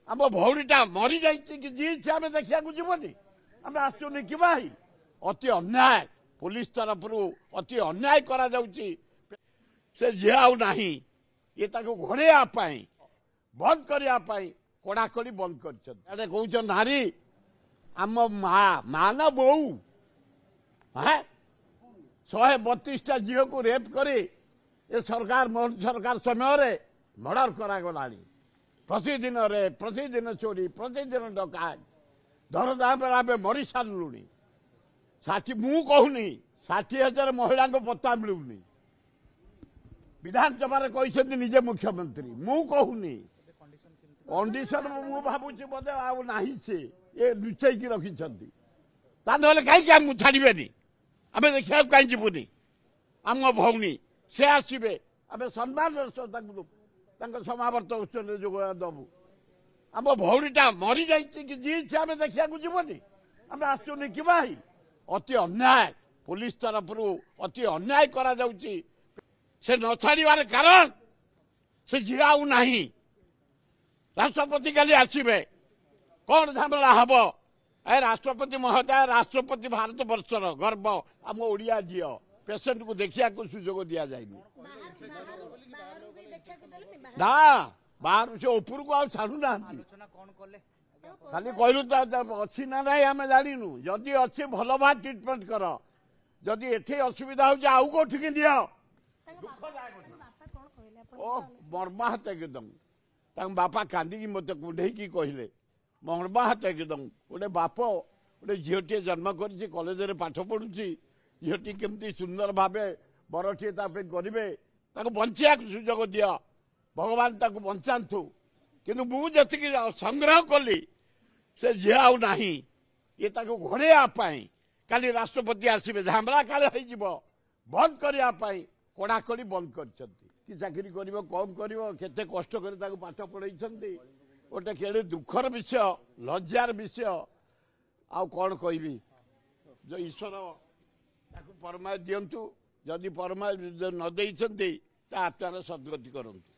आम भौरीटा मरी जा आम देखा जीवनी आम आसुनी कि भाई अति अन्याय पुलिस तरफ अति अन्याय करा जाउची से झी आना ये घोड़ाई बंद करने कड़ाकड़ी बंद कर कौच नारी आम मान बो 132टा झील को रेप करे ये सरकार मोहन सरकार समय मर्डर करागला प्रतिदिन रेप प्रतिदिन चोरी प्रतिदिन डकायत दरदाम आम मरी सारू 60 मु कहूनी 60,000 महिला पत्ता मिलूनी विधानसभा कहते निजे मुख्यमंत्री मु कहूनी कंडीशन मु भावुची बोधे आना से ये लुचेक रखिंट कहीं छाड़े आम देखा कहीं जीवनी आम भौनी से आसवे आम सम्मान समावर्त उत्सव जोग दबू आम भौरीटा मरी जा आम देखा जीवनी आम आसुनी कि भाई अति अन्याय पुलिस तरफ अति अन्याय करा जाउची से न छाड़बार कारण से झी आना राष्ट्रपति काली आसवे कौन झमेला हम ए राष्ट्रपति महोदय राष्ट्रपति भारत वर्षर गर्व आम ओडिया झी पेसेंट को देखा सुजोग दि जाए ना बाहर से ऊपर को छाड़ू ना खाली कहलु अच्छी ना ना आम जानू जदि अच्छी भल भाव ट्रिटमेंट कर जदि एठी असुविधा हो कौटिक दि मर्माहत एकदम बापा कांदी मत कुंडे कहले मर्माहत एकदम गोटे बाप गोटे झीटे जन्म कर कॉलेज में पाठ पढ़ुची झीटी केमती सुंदर भाव बरटे करेंगे बंचा सुजोग दि भगवान ताको बंचातु किंतु मुझे संग्रह कली से झी आना ये घोड़ाई काली राष्ट्रपति आसवे झामला काले बंद करने कड़ाकड़ी बंद कर चाकरी कर कौन करते कष्ट कर पाठ पढ़ाई गोटे केड़े दुखर विषय लज्जार विषय आ कौन कहबी जो ईश्वर परमाय दिंतु जदि परमाय न देते आत्मार सद्गति करंतु।